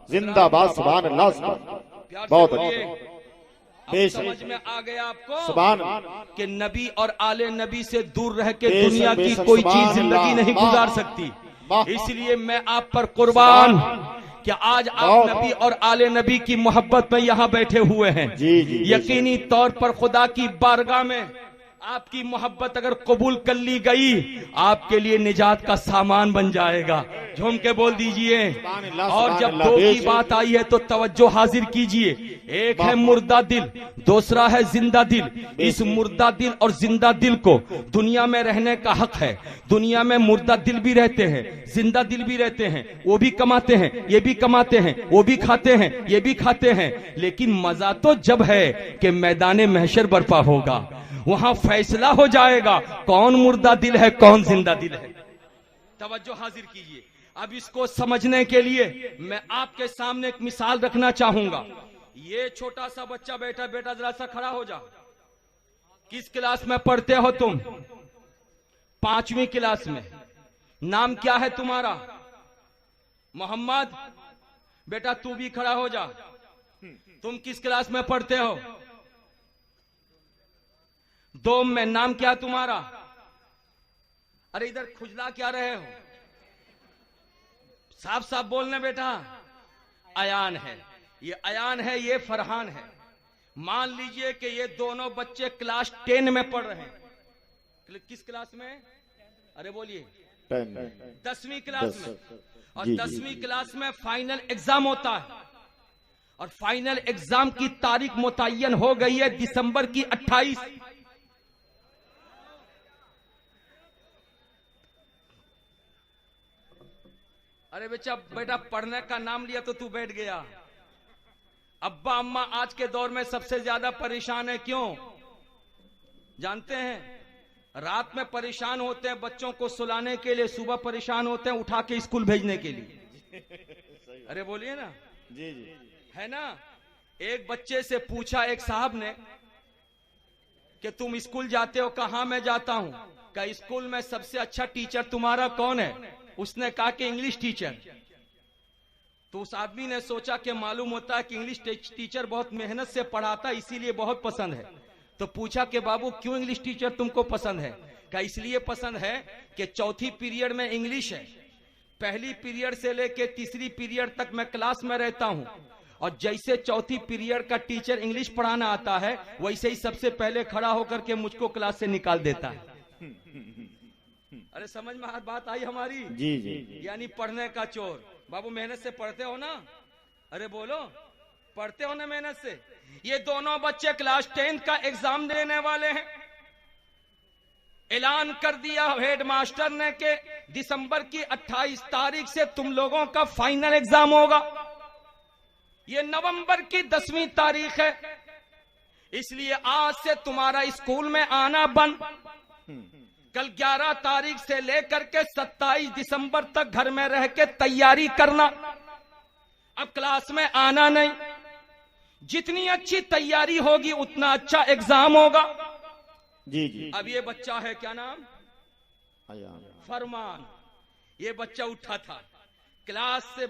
जिंदाबाद, सुभान अल्लाह, सुभान, बहुत अच्छा, समझ में आ गया आपको सुभान कि नबी और आले नबी से दूर रह के दुनिया की कोई चीज जिंदगी नहीं गुजार सकती। इसलिए मैं आप पर कुर्बान कि आज आप नबी और आले नबी की मोहब्बत में यहाँ बैठे हुए हैं। यकीनी तौर पर खुदा की बारगाह में आपकी मोहब्बत अगर कबूल कर ली गई, आपके लिए निजात का सामान बन जाएगा। झूम के बोल दीजिए। और जब दो की बात आई है तो तवज्जो हाजिर कीजिए। एक है मुर्दा दिल, दूसरा है जिंदा दिल। इस मुर्दा दिल और जिंदा दिल को दुनिया में रहने का हक है। दुनिया में मुर्दा दिल भी रहते हैं, जिंदा दिल भी रहते हैं, वो भी कमाते हैं, ये भी कमाते हैं, वो भी खाते हैं, ये भी खाते हैं। लेकिन मजा तो जब है कि मैदान महशर बर्पा होगा, वहां फैसला हो जाएगा कौन मुर्दा दिल है, कौन जिंदा दिल है। तवज्जो हाजिर कीजिए। अब इसको समझने के लिए मैं आपके सामने एक मिसाल रखना चाहूंगा। ये छोटा सा बच्चा बैठा, बेटा जरा सा खड़ा हो जा। किस क्लास में पढ़ते हो तुम? 5वीं क्लास में। नाम क्या है तुम्हारा? मोहम्मद। बेटा तू भी खड़ा हो जा। तुम किस क्लास में पढ़ते हो? 2 में। नाम क्या तुम्हारा? अरे इधर खुजला क्या रहे हो? साफ साफ बोलने बेटा। अयान है, ये अयान है, ये फरहान है। मान लीजिए कि ये दोनों बच्चे क्लास 10 में पढ़ रहे हैं। किस क्लास में? अरे बोलिए। 10वीं क्लास में। और 10वीं क्लास में फाइनल एग्जाम होता है। और फाइनल एग्जाम की तारीख मुतय्यन हो गई है दिसंबर की 28। अरे बेटा पढ़ने का नाम लिया तो तू बैठ गया। अब्बा अम्मा आज के दौर में सबसे ज्यादा परेशान है। क्यों जानते हैं? रात में परेशान होते हैं बच्चों को सुलाने के लिए, सुबह परेशान होते हैं उठा के स्कूल भेजने के लिए। अरे बोलिए ना। जी जी है ना। एक बच्चे से पूछा एक साहब ने कि तुम स्कूल जाते हो? कहाँ मैं जाता हूं। कहा स्कूल में सबसे अच्छा टीचर तुम्हारा कौन है? उसने कहा कि इंग्लिश टीचर। तो उस आदमी ने सोचा कि मालूम होता है कि इंग्लिश टीचर बहुत मेहनत से पढ़ाता, इसीलिए बहुत पसंद है। तो पूछा कि बाबू क्यों इंग्लिश टीचर तुमको पसंद है? कहा इसलिए पसंद है कि चौथी पीरियड में इंग्लिश है, पहली पीरियड से लेके तीसरी पीरियड तक मैं क्लास में रहता हूं, और जैसे चौथी पीरियड का टीचर इंग्लिश पढ़ाना आता है वैसे ही सबसे पहले खड़ा होकर के मुझको क्लास से निकाल देता है। अरे समझ में बात आई हमारी? जी जी। यानी पढ़ने का चोर। बाबू मेहनत से पढ़ते हो ना? अरे बोलो, पढ़ते हो ना मेहनत से? ये दोनों बच्चे क्लास 10 का एग्जाम देने वाले हैं। ऐलान कर दिया हेडमास्टर ने कि दिसंबर की 28 तारीख से तुम लोगों का फाइनल एग्जाम होगा। ये नवंबर की 10वीं तारीख है, इसलिए आज से तुम्हारा स्कूल में आना बंद। कल 11 तारीख से लेकर के 27 दिसंबर तक घर में रह के तैयारी करना। अब क्लास में आना नहीं। जितनी अच्छी तैयारी होगी उतना अच्छा एग्जाम होगा। जी जी। अब ये बच्चा है, क्या नाम? फरमान। ये बच्चा उठा था क्लास से,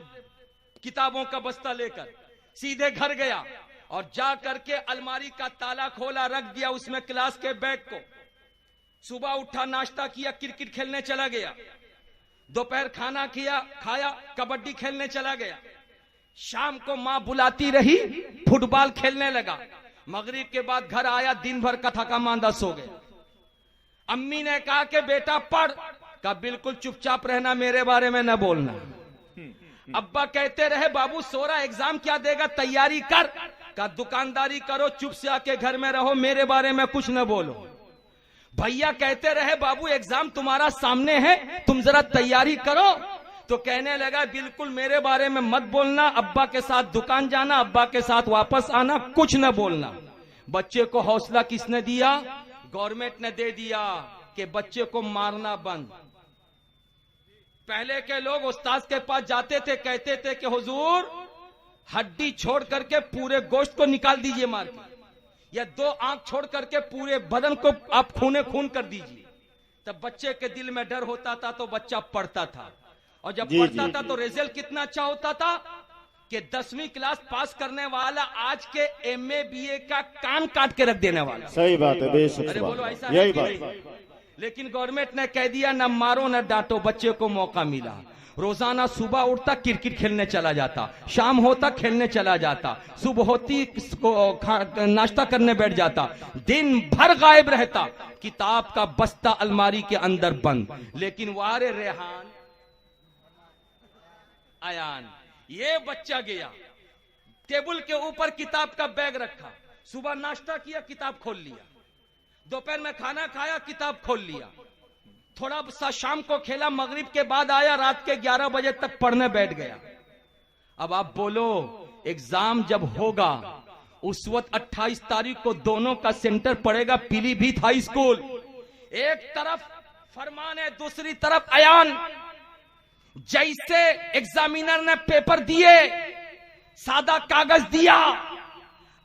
किताबों का बस्ता लेकर सीधे घर गया और जा करके अलमारी का ताला खोला, रख दिया उसमें क्लास के बैग को। सुबह उठा, नाश्ता किया, क्रिकेट खेलने चला गया। दोपहर खाना किया, खाया, कबड्डी खेलने चला गया। शाम को माँ बुलाती रही, फुटबॉल खेलने लगा। मगरिब के बाद घर आया, दिन भर का थका मांदा सो गया। अम्मी ने कहा कि बेटा पढ़। कहा बिल्कुल चुपचाप रहना, मेरे बारे में न बोलना। अब्बा कहते रहे बाबू सो रहा, एग्जाम क्या देगा, तैयारी कर। कहा दुकानदारी करो, चुप से आके घर में रहो, मेरे बारे में कुछ न बोलो। भैया कहते रहे बाबू एग्जाम तुम्हारा सामने है, तुम जरा तैयारी करो। तो कहने लगा बिल्कुल मेरे बारे में मत बोलना, अब्बा के साथ दुकान जाना, अब्बा के साथ वापस आना, कुछ न बोलना। बच्चे को हौसला किसने दिया? गवर्नमेंट ने दे दिया कि बच्चे को मारना बंद। पहले के लोग उस्ताद के पास जाते थे, कहते थे कि हुजूर हड्डी छोड़ करके पूरे गोश्त को निकाल दीजिए मार के, या 2 आंख छोड़ करके पूरे बदन को आप खूने खून कर दीजिए। तब बच्चे के दिल में डर होता था तो बच्चा पढ़ता था, और जब पढ़ता था तो रिजल्ट कितना अच्छा होता था? कि 10वीं क्लास पास करने वाला आज के MA BA का कान काट के रख देने वाला। सही बात है, बेशक अरे बोलो ऐसा यही है कि बात। नहीं? लेकिन गवर्नमेंट ने कह दिया न मारो न डांटो, बच्चे को मौका मिला। रोजाना सुबह उठता क्रिकेट खेलने चला जाता, शाम होता खेलने चला जाता, सुबह होती नाश्ता करने बैठ जाता, दिन भर गायब रहता, किताब का बस्ता अलमारी के अंदर बंद। लेकिन वारे रेहान अयान, ये बच्चा गया टेबल के ऊपर किताब का बैग रखा, सुबह नाश्ता किया किताब खोल लिया, दोपहर में खाना खाया किताब खोल लिया, थोड़ा सा शाम को खेला, मगरिब के बाद आया, रात के 11 बजे तक पढ़ने बैठ गया। अब आप बोलो एग्जाम जब होगा उस वक्त 28 तारीख को दोनों का सेंटर पड़ेगा पीलीभीत हाई स्कूल। एक तरफ फरमान है, दूसरी तरफ अयान। जैसे एग्जामिनर ने पेपर दिए, सादा कागज दिया,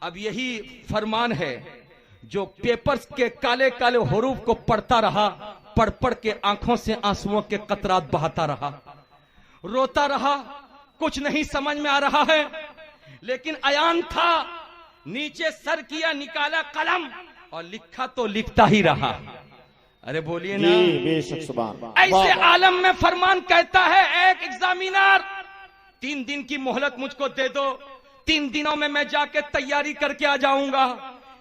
अब यही फरमान है जो पेपर्स के काले काले हरूफ को पढ़ता रहा, पढ़ पढ़ के आंखों से आंसुओं के कतरात बहाता रहा, रोता रहा, कुछ नहीं समझ में आ रहा है। लेकिन अयान था, नीचे सर किया, निकाला कलम और लिखा तो लिखता ही रहा। अरे बोलिए ना, बेशक सुभान। ऐसे आलम में फरमान कहता है, एक एग्जामिनर 3 दिन की मोहलत मुझको दे दो, 3 दिनों में मैं जाके तैयारी करके आ जाऊंगा।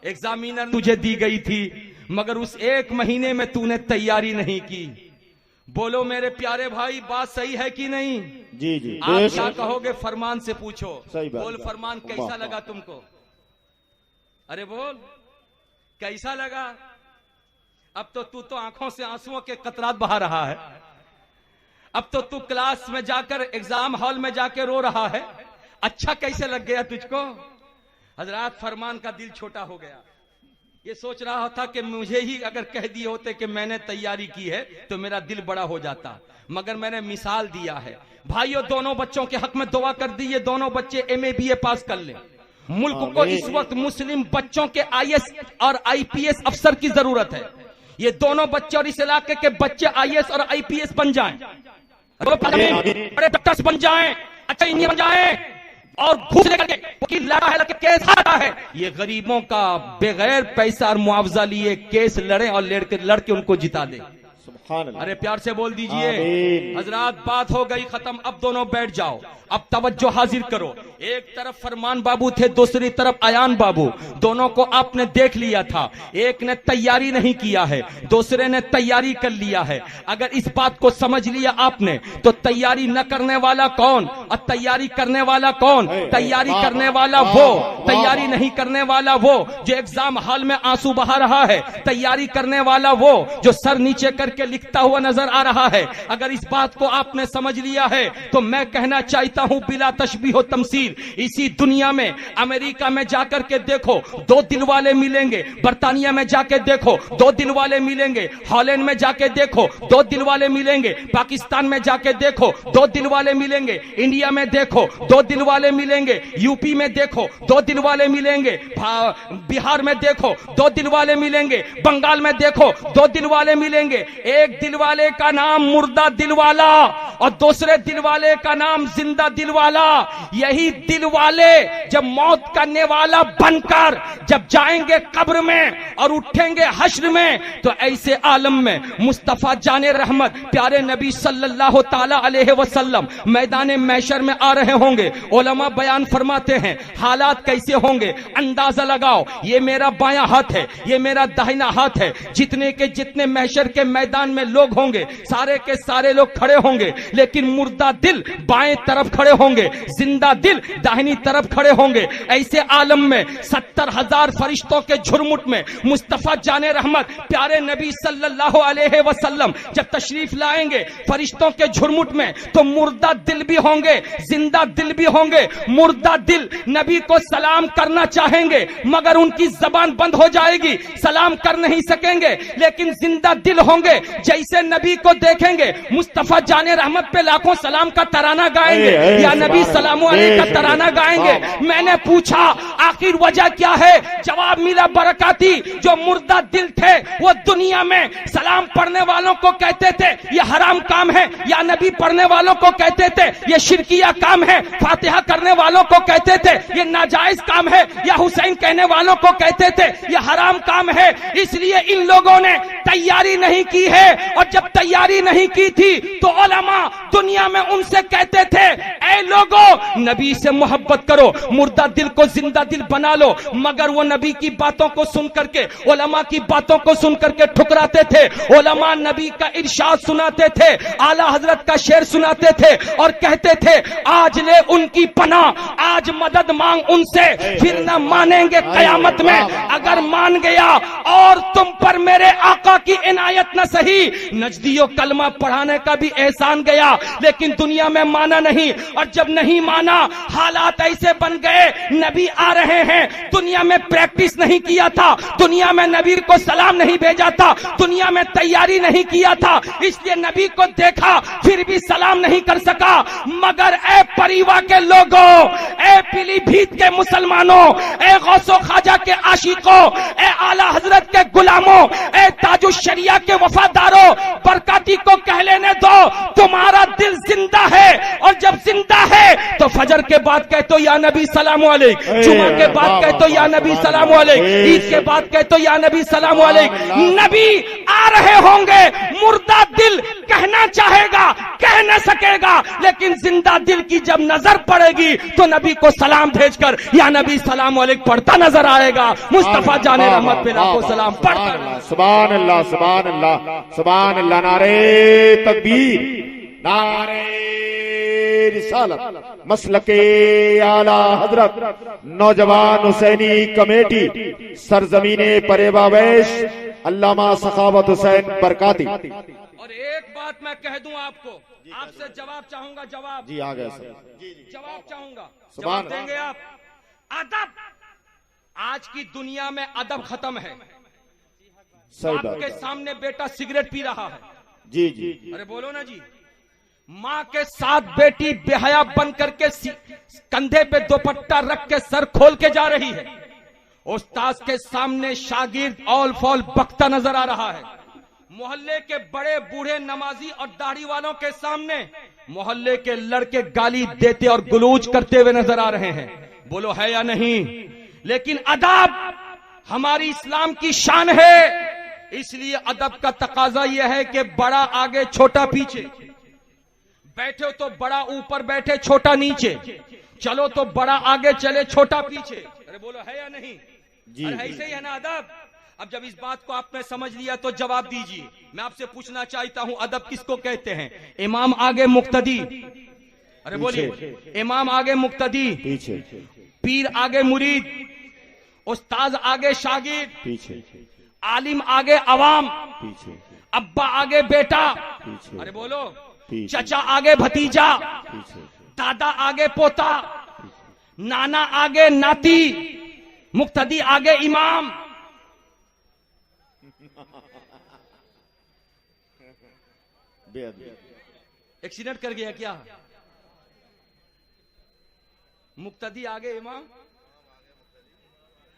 एग्जामिनर तुझे दी गई थी, मगर उस 1 महीने में तूने तैयारी नहीं की। बोलो मेरे प्यारे भाई, बात सही है कि नहीं? जी जी। आप क्या कहोगे? फरमान से पूछो। सही बात। बोल फरमान कैसा लगा तुमको? अरे बोल कैसा लगा? अब तो तू तो आंखों से आंसुओं के कतरात बहा रहा है। अब तो तू क्लास में जाकर, एग्जाम हॉल में जाकर रो रहा है। अच्छा कैसे लग गया तुझको? हजरात, फरमान का दिल छोटा हो गया। ये सोच रहा था कि मुझे ही अगर कह दिए होते कि मैंने तैयारी की है तो मेरा दिल बड़ा हो जाता, मगर मैंने मिसाल दिया है। भाइयों, दोनों बच्चों के हक में दुआ कर दी, ये दोनों बच्चे MA BA पास कर ले। मुल्क को इस वक्त मुस्लिम बच्चों के IAS और IPS अफसर की जरूरत है। ये दोनों बच्चे और इस इलाके के बच्चे IAS और IPS बन जाएं, बड़े डॉक्टर्स बन जाएं, अच्छा इंजीनियर बन जाएं और घूस लेकर के वकील लड़ा है, लड़के केस हारा है। ये गरीबों का बगैर पैसा और मुआवजा लिए केस लड़े और लड़के उनको जिता दे। अरे प्यार से बोल दीजिए। हजरात, बात हो गई खत्म, अब दोनों बैठ जाओ, अब तवज्जो हाजिर करो। एक तरफ फरमान बाबू थे, दूसरी तरफ अयान बाबू। दोनों को आपने देख लिया था, एक ने तैयारी नहीं किया है, दूसरे ने तैयारी कर लिया है। अगर इस बात को समझ लिया आपने तो तैयारी न करने वाला कौन और तैयारी करने वाला कौन? तैयारी करने वाला वो, तैयारी नहीं करने वाला वो जो एग्जाम हॉल में आंसू बहा रहा है। तैयारी करने वाला वो जो सर नीचे करके लिखता हुआ नजर आ रहा है। अगर इस बात को आपने समझ लिया है तो मैं कहना चाहता हूं बिला तशबीह तमसील, इसी दुनिया में अमेरिका में जाकर के देखो 2 दिल वाले मिलेंगे, बर्तानिया में जाके देखो 2 दिल वाले मिलेंगे, हॉलैंड में जाके देखो 2 दिल वाले मिलेंगे, पाकिस्तान में जाके देखो 2 दिल वाले मिलेंगे, इंडिया में देखो 2 दिल वाले मिलेंगे, यूपी में देखो 2 दिल वाले मिलेंगे, बिहार में देखो 2 दिल वाले मिलेंगे, बंगाल में देखो 2 दिल वाले मिलेंगे। एक दिल वाले का नाम मुर्दा दिल वाला और दूसरे दिल वाले का नाम जिंदा दिल वाला। यही दिल वाले जब मौत करने वाला बनकर जब जाएंगे कब्र में और उठेंगे हश्र में, तो ऐसे आलम में मुस्तफा जाने रहमत प्यारे नबी सल्लल्लाहु ताला अलैहि वसल्लम मैदान महशर में आ रहे होंगे। उलमा बयान फरमाते हैं हालात कैसे होंगे, अंदाजा लगाओ। ये मेरा बायां हाथ है, ये मेरा दाहिना हाथ है, जितने के जितने महशर के मैदान में लोग होंगे सारे के सारे लोग खड़े होंगे, लेकिन मुर्दा दिल बाएं तरफ खड़े होंगे, जिंदा दिल दाहिनी तरफ खड़े होंगे। ऐसे आलम में 70,000 फरिश्तों के झुरमुट में मुस्तफा जाने रहमत प्यारे नबी सल्लल्लाहु अलैहि वसल्लम जब तशरीफ लाएंगे फरिश्तों के झुरमुट में, तो मुर्दा दिल भी होंगे, जिंदा दिल भी होंगे। मुर्दा दिल नबी को सलाम करना चाहेंगे मगर उनकी जबान बंद हो जाएगी, सलाम कर नहीं सकेंगे। लेकिन जिंदा दिल होंगे, जैसे नबी को देखेंगे मुस्तफा जाने रहमत पे लाखों सलाम का तराना गाएंगे, या नबी सलामु अलैहि का तराना गाएंगे। मैंने पूछा आखिर वजह क्या है? जवाब मिला बरकाती, जो मुर्दा दिल थे वो दुनिया में सलाम पढ़ने वालों को कहते थे ये हराम काम है, या नबी पढ़ने वालों को कहते थे ये शिरकिया काम है, फातिहा करने वालों को कहते थे ये नाजायज काम है, या हुसैन कहने वालों को कहते थे ये हराम काम है। इसलिए इन लोगों ने तैयारी नहीं की है, और जब तैयारी नहीं की थी तो उलमा दुनिया में उनसे कहते थे ऐ लोगों नबी से मोहब्बत करो, मुर्दा दिल को जिंदा दिल बना लो। मगर वो नबी की बातों को सुन करके, उलमा की बातों को सुन करके ठुकराते थे। उलमा नबी का इरशाद सुनाते थे, आला हजरत का शेर सुनाते थे और कहते थे आज ले उनकी पनाह, आज मदद मांग उनसे, फिर न मानेंगे कयामत में। अगर मान गया और तुम पर मेरे आका की इनायत न सही, नजदियों कलमा पढ़ाने का भी एहसान गया, लेकिन दुनिया में माना नहीं। और जब नहीं माना, हालात ऐसे बन गए, नबी आ रहे हैं, दुनिया में प्रैक्टिस नहीं किया था, दुनिया में नबी को सलाम नहीं भेजा था, दुनिया में तैयारी नहीं किया था, इसलिए नबी को देखा फिर भी सलाम नहीं कर सका। मगर ए परिवार के लोगों, ए पीलीभीत के मुसलमानों, ए गौसो ख्वाजा के आशिकों, ए आला हजरत के गुलामों, ए ताजुश शरिया के वफादारों, बरकाती को कह लेने दो तुम्हारा दिल जिंदा है, और जब जिंदा है तो फजर के बाद कह तो या नबी सलाम अलैक, जुमा के बाद कह तो या नबी सलाम अलैक, ईद के बाद कह तो या नबी सलाम अलैक। नबी आ रहे होंगे, मुर्दा दिल कहना चाहेगा कह न सकेगा, लेकिन जिंदा दिल की जब नजर पड़ेगी तो नबी को सलाम भेजकर या नबी सलाम अलैक पढ़ता नजर आएगा। मुस्तफा जाने रहमत पे लाखों सलाम पढ़ता। सुभान अल्लाह, सुभान अल्लाह, सुभान अल्लाह। नारे तकबीर, नारे रिसालत, मसलके आला हजरत, नौजवान हुसैनी कमेटी, सरजमीने परेबावैश, अल्लामा सखावत हुसैन बरकाती। और एक बात मैं कह दूं आपको, आपसे जवाब चाहूंगा, जवाब जी आ गए सर, जवाब चाहूंगा, सुभान जवाब देंगे आप। अदब, आज की दुनिया में अदब खत्म है। सही बाप बात के सामने बेटा सिगरेट पी रहा है, जी जी, अरे बोलो ना जी। माँ के साथ बेटी बेहया बन करके कंधे पे दुपट्टा रख के सर खोल के जा रही है। उस्ताद के सामने शागिर्द ऑल फॉल बकता नजर आ रहा है। मोहल्ले के बड़े बूढ़े नमाजी और दाढ़ी वालों के सामने मोहल्ले के लड़के गाली देते और गुलूज करते हुए नजर आ रहे हैं। बोलो है या नहीं? लेकिन अदब हमारी इस्लाम की शान है, इसलिए अदब का तकाजा यह है कि बड़ा आगे छोटा पीछे, बैठे तो बड़ा ऊपर बैठे छोटा नीचे, चलो तो बड़ा आगे चले छोटा पीछे। अरे बोलो है या नहीं? जी ऐसे ही है ना अदब। अब जब इस बात को आपने समझ लिया तो जवाब दीजिए। मैं आपसे पूछना चाहता हूं अदब किसको कहते हैं? इमाम आगे मुक्तदी, अरे बोलिए, इमाम आगे मुक्तदी, पीछे, पीर आगे मुरीद, उस्ताद आगे शागिर्द, पीछे, आलिम आगे अवाम, पीछे, अब्बा आगे बेटा, पीछे, अरे बोलो, पीछे, चचा आगे भतीजा, पीछे, दादा आगे पोता, नाना आगे नाती, मुक्तदी आगे इमाम। एक्सीडेंट कर गया क्या? मुक्तदी आगे इमाम,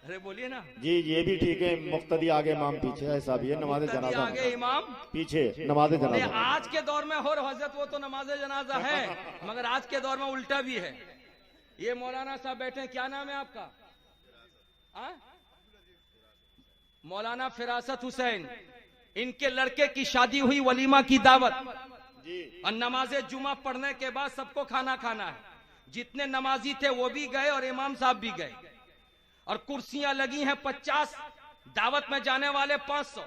अरे बोलिए ना जी, ये भी ठीक है। मुक्तदी आगे इमाम पीछे, ऐसा भी है। नमाज मुक्तदी जनाजा आगे इमाम पीछे, नमाज जनाजा। आज के दौर में हो हजरत वो तो नमाज जनाजा है, मगर आज के दौर में उल्टा भी है। ये मौलाना साहब बैठे, क्या नाम है आपका? मौलाना फिरासत हुसैन, इनके लड़के की शादी हुई, वलीमा की दावत, और नमाज जुमा पढ़ने के बाद सबको खाना खाना है। जितने नमाजी थे वो भी गए और इमाम साहब भी गए, और कुर्सियां लगी हैं 50, दावत में जाने वाले 500,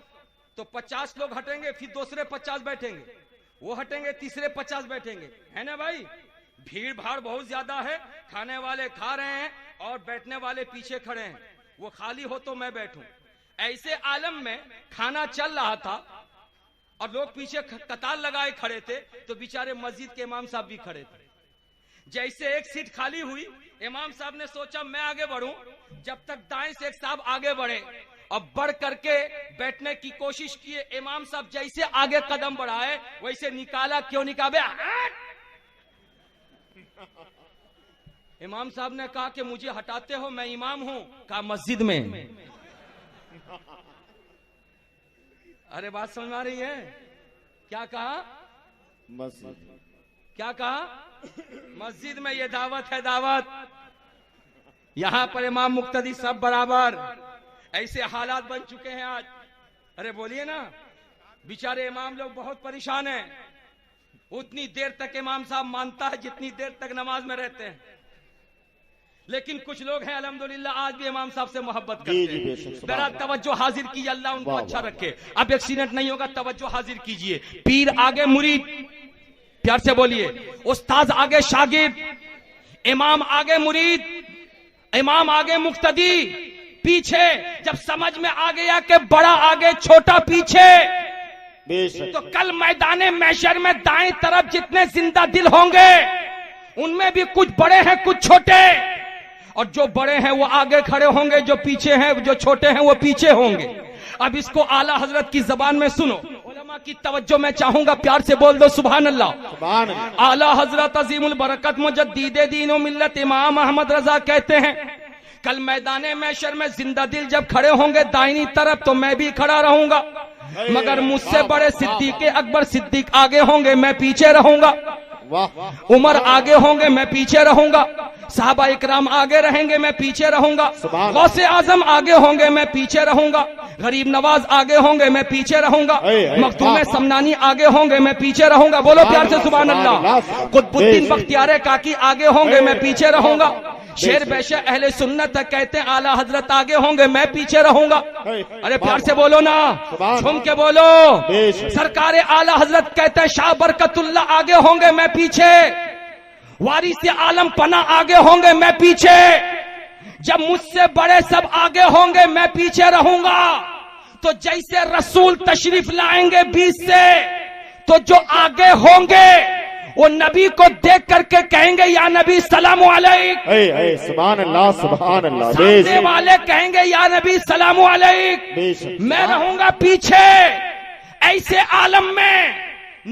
तो 50 लोग हटेंगे, फिर दूसरे 50 बैठेंगे, वो हटेंगे, तीसरे 50 बैठेंगे, है ना भाई? भीड़ भाड़ बहुत ज्यादा है। खाने वाले खा रहे हैं और बैठने वाले पीछे खड़े हैं, वो खाली हो तो मैं बैठूं। ऐसे आलम में खाना चल रहा था और लोग पीछे कतार लगाए खड़े थे, तो बेचारे मस्जिद के इमाम साहब भी खड़े थे। जैसे एक सीट खाली हुई, इमाम साहब ने सोचा मैं आगे बढ़ूं, जब तक दाएं से एक साहब आगे बढ़े और बढ़ करके बैठने की कोशिश किए। इमाम साहब जैसे आगे कदम बढ़ाए वैसे निकाला, क्यों निकाले? इमाम साहब ने कहा कि मुझे हटाते हो, मैं इमाम हूं। कहा मस्जिद में। अरे बात समझ आ रही है? क्या कहा? मस्जिद। क्या कहा? मस्जिद में। ये दावत है, दावत। यहां पर इमाम मुक्तदी सब बराबर। ऐसे हालात बन चुके हैं आज। अरे बोलिए ना, बेचारे इमाम लोग बहुत परेशान हैं। उतनी देर तक इमाम साहब मानता है जितनी देर तक नमाज में रहते हैं। लेकिन कुछ लोग हैं अल्हम्दुलिल्लाह आज भी इमाम साहब से मोहब्बत करते हैं। जरा तवज्जो हाजिर कीजिए, अल्लाह उनको अच्छा रखे। अब एक्सीडेंट नहीं होगा, तवज्जो हाजिर कीजिए। पीर आगे मुरीद, प्यार से बोलिए। उस्ताद आगे शागिर्द, इमाम आगे मुरीद, इमाम आगे मुक्तदी, पीछे जब समझ में आ गया कि बड़ा आगे छोटा पीछे, तो कल मैदाने महशर में दाएं तरफ जितने जिंदा दिल होंगे उनमें भी कुछ बड़े हैं कुछ छोटे, और जो बड़े हैं वो आगे खड़े होंगे, जो पीछे हैं, जो छोटे हैं वो पीछे होंगे। अब इसको आला हजरत की जबान में सुनो। उलमा की तवज्जो मैं चाहूंगा, प्यार से बोल दो सुभान अल्लाह। आला हजरत अजीमुल बरकत मुजद्दीदे दीन व मिल्लत इमाम अहमद रजा कहते हैं, कल मैदाने महशर में जिंदा दिल जब खड़े होंगे दाहिनी तरफ तो मैं भी खड़ा रहूंगा, मगर मुझसे बड़े सिद्दीक अकबर सिद्दीक आगे होंगे, मैं पीछे रहूंगा। उमर आगे होंगे, मैं पीछे रहूंगा। साहबा इकराम आगे रहेंगे, मैं पीछे रहूंगा। गौसे आजम आगे होंगे, मैं पीछे रहूंगा। गरीब नवाज आगे होंगे, मैं पीछे रहूंगा। मखदूम समनानी आगे होंगे, मैं पीछे रहूंगा। बोलो प्यार से सुभान अल्लाह। कुतुबुद्दीन बख्तियार काकी आगे होंगे, मैं पीछे रहूंगा। शेर बैशा अहले सुन्नत कहते हैं आला हजरत आगे होंगे, मैं पीछे रहूंगा। अरे प्यार से बोलो ना, झूम के बोलो। सरकार आला हजरत कहते हैं शाह बरकतुल्ला आगे होंगे, मैं पीछे। वारिस आलम पना आगे होंगे, मैं पीछे। जब मुझसे बड़े सब आगे होंगे, मैं पीछे रहूंगा। तो जैसे रसूल तशरीफ लाएंगे बीच से, तो जो आगे होंगे वो नबी को देख करके कहेंगे या नबी सलामु अलैक। सुभान अल्लाह, सुभान अल्लाह। सामने वाले कहेंगे या नबी सलामु अलैक। मैं रहूंगा पीछे। ऐसे आलम में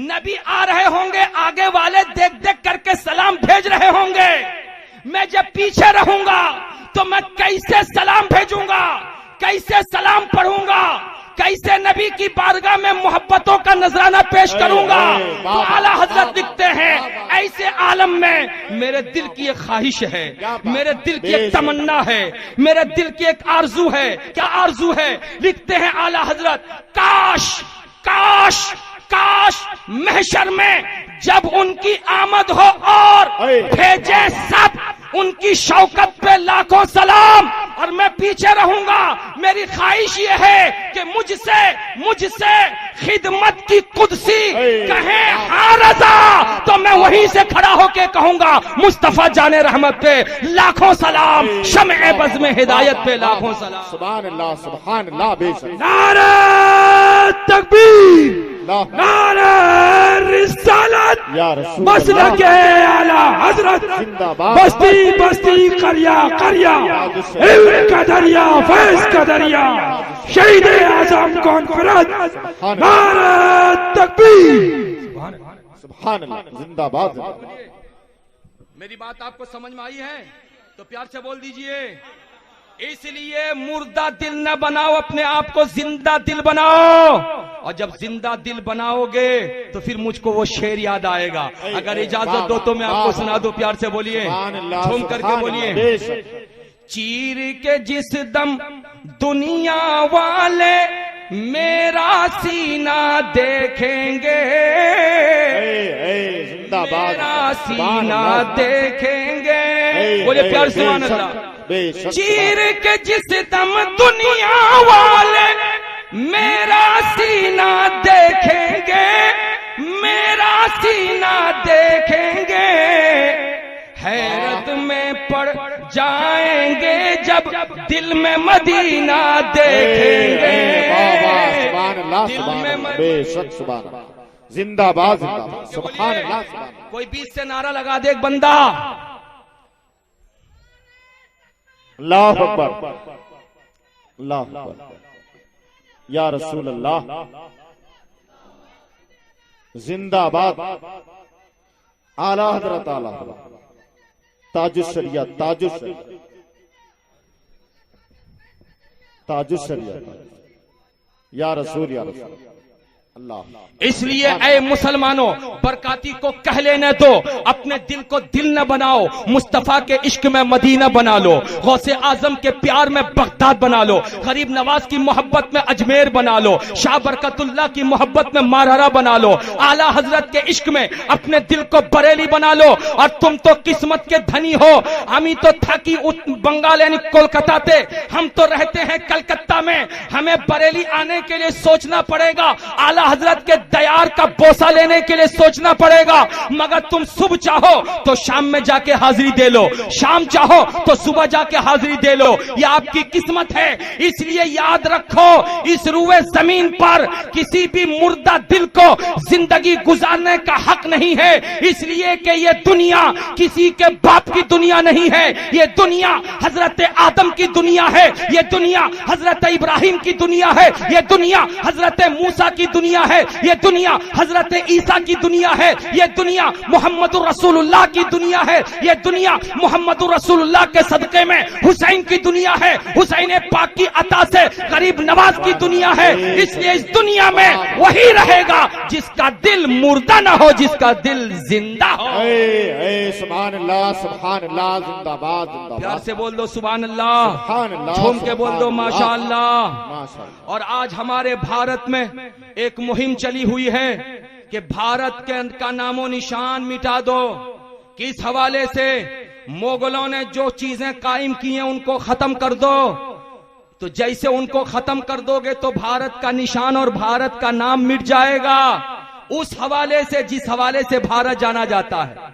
नबी आ रहे होंगे, आगे वाले देख देख करके सलाम भेज रहे होंगे। मैं जब पीछे रहूंगा तो मैं कैसे सलाम भेजूंगा, कैसे सलाम पढ़ूंगा, कैसे नबी की बारगाह में मोहब्बतों का नजराना पेश करूंगा। तो आला हजरत लिखते हैं ऐसे आलम में मेरे दिल की एक ख्वाहिश है, मेरे दिल की एक तमन्ना है, मेरे दिल की एक आरजू है। क्या आरजू है? लिखते हैं आला हजरत, काश काश काश महशर में जब उनकी आमद हो और भेजे सब उनकी शौकत पे लाखों सलाम, और मैं पीछे रहूंगा। मेरी ख्वाहिश ये है कि मुझसे खिदमत की कुदसी कहे हाँ रजा, तो मैं वहीं से खड़ा होके कहूंगा मुस्तफा जाने रहमत पे लाखों सलाम, शम्ए बज़ में हिदायत पे लाखों सलाम। सुभान अल्लाह, सुभान अल्लाह। बेशक नारे तकबीर, नारे रिसालत, मसलक आला हजरत, बस्ती बस्ती करिया करिया, इल्म का दरिया फैज का दरिया, शहीद आजम कॉन्फ्रेंस, नारे तकबीर। सुभान अल्लाह, जिंदाबाद। मेरी बात आपको समझ में आई है तो प्यार से बोल दीजिए। इसलिए मुर्दा दिल न बनाओ, अपने आप को जिंदा दिल बनाओ। और जब जिंदा दिल बनाओगे तो फिर मुझको वो शेर याद आएगा। अगर इजाजत दो तो मैं आपको सुना दूं, प्यार से बोलिए, झूम करके बोलिए। चीर के जिस दम दुनिया वाले मेरा सीना देखेंगे, मेरा सीना देखेंगे। बोले प्यार से सुभान अल्लाह। चीर के जिस दम दुनिया वाले मेरा सीना देखेंगे, मेरा सीना देखेंगे, हैरत में पड़ जाएंगे जब दिल में मदीना देखेंगे। दिल में बेशक सुभान अल्लाह, जिंदाबाद जिंदाबाद, सुभान अल्लाह। कोई बीच से नारा लगा दे एक बंदा, अल्लाह अकबर, अल्लाह अकबर, या रसूल अल्लाह, जिंदाबाद। आला हजरत, आला ताजुश शरिया, ताजुश शरिया, ताजुश शरिया, या रसूल, या रसूल अल्लाह। इसलिए ऐ मुसलमानों, बरकाती को कह लेने दो, अपने दिल को दिल न बनाओ, मुस्तफा के इश्क में मदीना बना लो, गौसे आजम के प्यार में बगदाद बना लो, गरीब नवाज की मोहब्बत में अजमेर बना लो, शाह बरकतुल्लाह की मोहब्बत में मारहरा बना लो, आला हजरत के इश्क में अपने दिल को बरेली बना लो। और तुम तो किस्मत के धनी हो, हम ही तो था कि बंगाल यानी कोलकाता थे, हम तो रहते हैं कलकत्ता में, हमें बरेली आने के लिए सोचना पड़ेगा, आला हजरत के दयार का बोसा लेने के लिए सोचना पड़ेगा। मगर तुम सुबह चाहो तो शाम में जाके हाजिरी दे लो, शाम चाहो तो सुबह जाके हाजिरी दे लो, यह आपकी किस्मत है। इसलिए याद रखो, इस रूए जमीन पर किसी भी मुर्दा दिल को जिंदगी गुजारने का हक नहीं है, इसलिए कि ये दुनिया किसी के बाप की दुनिया नहीं है, ये दुनिया हजरत आदम की दुनिया है, ये दुनिया हजरत इब्राहिम की दुनिया है, ये दुनिया हजरत मूसा की दुनिया है, ये दुनिया हजरत ईसा की दुनिया है, ये दुनिया मोहम्मद रसूलुल्लाह की दुनिया है, ये दुनिया मोहम्मद रसूलुल्लाह के सदके में हुसैन की दुनिया है, हुसैन पाक की अता से गरीब नवाज की दुनिया है। इसलिए इस दुनिया में वही रहेगा जिसका दिल मुर्दा ना हो, जिसका दिल जिंदा हो। सुभान अल्लाह, सुभान अल्लाह, जिंदाबाद, जिंदाबाद। प्यार से बोल दो सुभान अल्लाह, सुभान अल्लाह, झूम के बोल दो माशा अल्लाह। माशाअल्लाह। और आज हमारे भारत में एक मुहिम चली हुई है कि भारत के का नामो निशान मिटा दो। किस हवाले से? मोगलों ने जो चीजें कायम की हैं उनको खत्म कर दो। तो जैसे उनको खत्म कर दोगे तो भारत का निशान और भारत का नाम मिट जाएगा। उस हवाले से, जिस हवाले से भारत जाना जाता है,